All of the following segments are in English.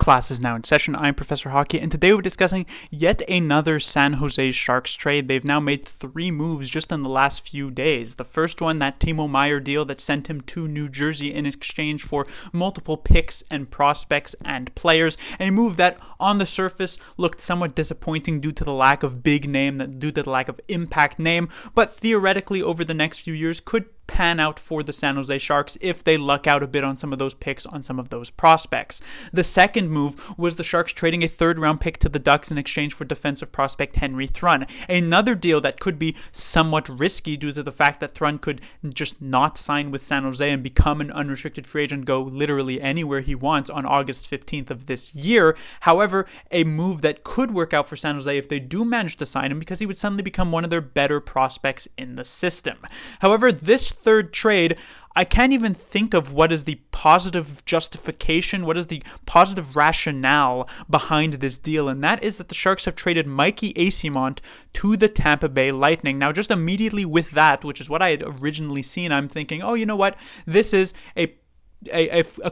Class is now in session. I'm Professor Hockey, and today we're discussing yet another San Jose Sharks trade. They've now made 3 moves just in the last few days. The first one, that Timo Meier deal that sent him to New Jersey in exchange for multiple picks and prospects and players. A move that, on the surface, looked somewhat disappointing due to the lack of big name, due to the lack of impact name, but theoretically over the next few years could pan out for the San Jose Sharks if they luck out a bit on some of those picks, on some of those prospects. The second move was the Sharks trading a third-round pick to the Ducks in exchange for defensive prospect Henry Thrun. Another deal that could be somewhat risky due to the fact that Thrun could just not sign with San Jose and become an unrestricted free agent, go literally anywhere he wants on August 15th of this year. However, a move that could work out for San Jose if they do manage to sign him, because he would suddenly become one of their better prospects in the system. However, this third trade, I can't even think of what is the positive justification, what is the positive rationale behind this deal, and that is that the Sharks have traded Mikey Eyssimont to the Tampa Bay Lightning. Now, just immediately with that, which is what I had originally seen, I'm thinking, oh, you know what, this is a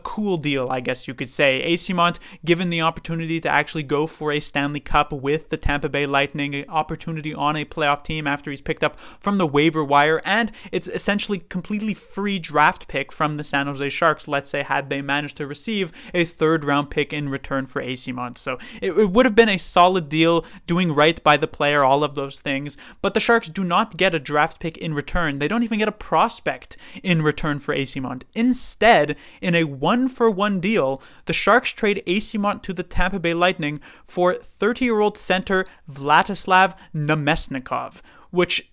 cool deal, I guess you could say. Eyssimont given the opportunity to actually go for a Stanley Cup with the Tampa Bay Lightning, an opportunity on a playoff team after he's picked up from the waiver wire, and it's essentially completely free draft pick from the San Jose Sharks, let's say, had they managed to receive a third-round pick in return for Eyssimont. So it would have been a solid deal, doing right by the player, all of those things, but the Sharks do not get a draft pick in return. They don't even get a prospect in return for Eyssimont. Instead, in a 1-for-1 deal, the Sharks trade Eyssimont to the Tampa Bay Lightning for 30-year-old center Vladislav Namestnikov, which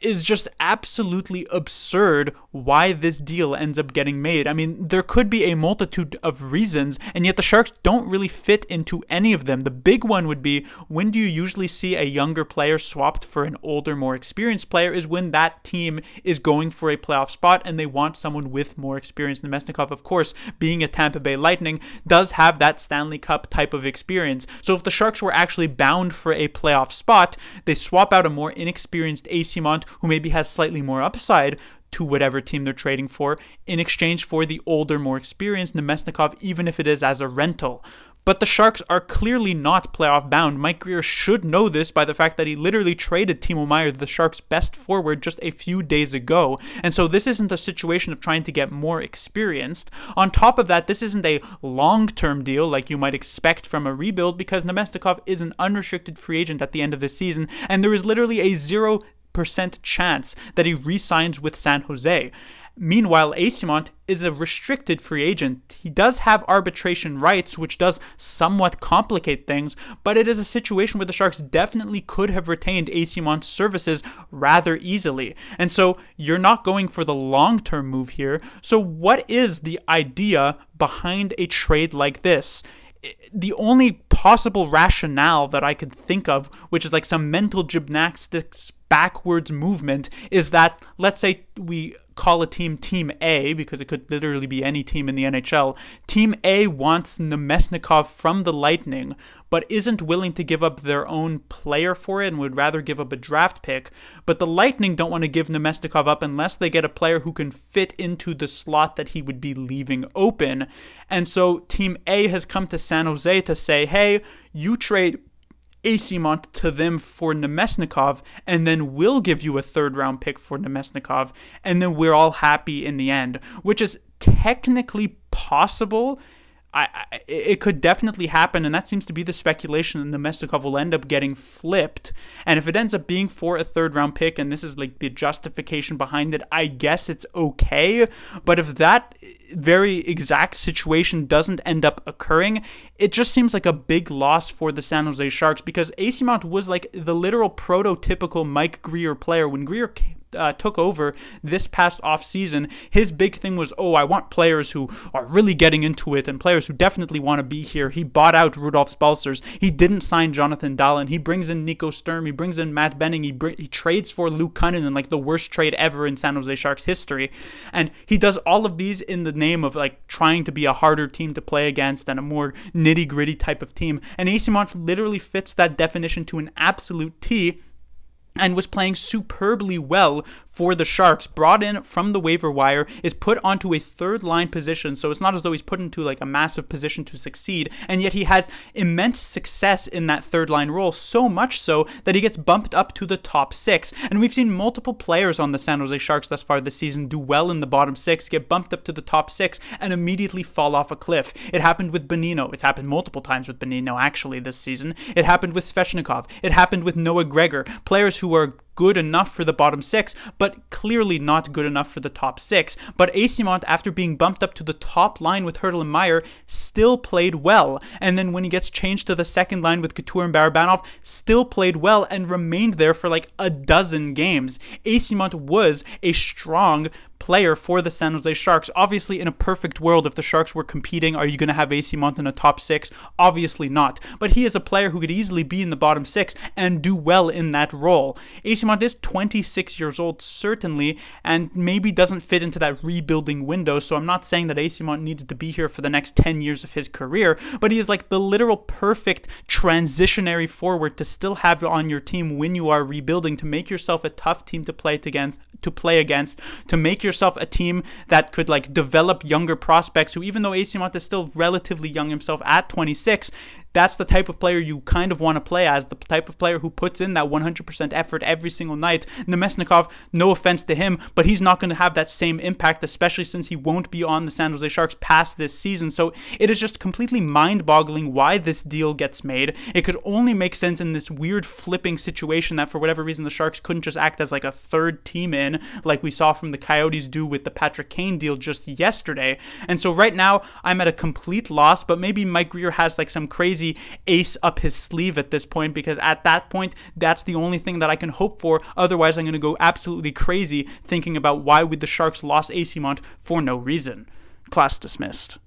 is just absolutely absurd why this deal ends up getting made. I mean, there could be a multitude of reasons, and yet the Sharks don't really fit into any of them. The big one would be, when do you usually see a younger player swapped for an older, more experienced player, is when that team is going for a playoff spot and they want someone with more experience. Namestnikov, of course, being a Tampa Bay Lightning, does have that Stanley Cup type of experience. So if the Sharks were actually bound for a playoff spot, they swap out a more inexperienced Eyssimont, who maybe has slightly more upside, to whatever team they're trading for, in exchange for the older, more experienced Namestnikov, even if it is as a rental. But the Sharks are clearly not playoff bound. Mike Grier should know this by the fact that he literally traded Timo Meier, the Sharks' best forward, just a few days ago. And so this isn't a situation of trying to get more experienced. On top of that, this isn't a long-term deal like you might expect from a rebuild, because Namestnikov is an unrestricted free agent at the end of the season, and there is literally a 0% chance that he re-signs with San Jose. Meanwhile, Eyssimont is a restricted free agent. He does have arbitration rights, which does somewhat complicate things, but it is a situation where the Sharks definitely could have retained Eysimont's services rather easily. And so you're not going for the long-term move here. So what is the idea behind a trade like this? The only possible rationale that I could think of, which is like some mental gymnastics backwards movement, is that, let's say we call a Team A, because it could literally be any team in the NHL. Team A wants Namestnikov from the Lightning, but isn't willing to give up their own player for it and would rather give up a draft pick. But the Lightning don't want to give Namestnikov up unless they get a player who can fit into the slot that he would be leaving open. And so Team A has come to San Jose to say, hey, you trade Eyssimont to them for Namestnikov, and then we'll give you a third-round pick for Namestnikov, and then we're all happy in the end, which is technically possible. It could definitely happen, and that seems to be the speculation that Namestnikov will end up getting flipped. And if it ends up being for a third-round pick, and this is like the justification behind it, I guess it's okay. But if that very exact situation doesn't end up occurring, it just seems like a big loss for the San Jose Sharks, because Eyssimont was like the literal prototypical Mike Grier player. When Grier took over this past offseason, his big thing was, I want players who are really getting into it and players who definitely want to be here. He bought out Rudolf Spalsters. He didn't sign Jonathan Dahlen. He brings in Nico Sturm. He brings in Matt Benning. He trades for Luke Cunningham, like the worst trade ever in San Jose Sharks history. And he does all of these in the name of like trying to be a harder team to play against and a more nitty-gritty type of team. And Eyssimont literally fits that definition to an absolute T. and was playing superbly well for the Sharks, brought in from the waiver wire, is put onto a third line position, so it's not as though he's put into like a massive position to succeed, and yet he has immense success in that third line role, so much so that he gets bumped up to the top 6. And we've seen multiple players on the San Jose Sharks thus far this season do well in the bottom 6, get bumped up to the top 6, and immediately fall off a cliff. It happened with Bonino. It's happened multiple times with Bonino actually this season. It happened with Svechnikov. It happened with Noah Gregor. Players who are good enough for the bottom 6, but clearly not good enough for the top 6. But Eyssimont, after being bumped up to the top line with Hertl and Meier, still played well. And then when he gets changed to the second line with Couture and Barabanov, still played well and remained there for like a dozen games. Eyssimont was a strong player for the San Jose Sharks. Obviously, in a perfect world, if the Sharks were competing, are you going to have Eyssimont in a top 6? Obviously not. But he is a player who could easily be in the bottom 6 and do well in that role. Eyssimont is 26 years old, certainly, and maybe doesn't fit into that rebuilding window, so I'm not saying that Eyssimont needed to be here for the next 10 years of his career, but he is like the literal perfect transitionary forward to still have on your team when you are rebuilding, to make yourself a tough team to play against, to make yourself a team that could like develop younger prospects who, even though Eyssimont is still relatively young himself at 26, that's the type of player you kind of want to play as, the type of player who puts in that 100% effort every single night. Namestnikov, no offense to him, but he's not going to have that same impact, especially since he won't be on the San Jose Sharks past this season. So it is just completely mind-boggling why this deal gets made. It could only make sense in this weird flipping situation that for whatever reason the Sharks couldn't just act as like a third team in, like we saw from the Coyotes do with the Patrick Kane deal just yesterday. And so right now I'm at a complete loss, but maybe Mike Grier has like some crazy ace up his sleeve at this point, because at that point that's the only thing that I can hope for. Otherwise I'm going to go absolutely crazy thinking about why would the Sharks lost Eyssimont for no reason. Class dismissed.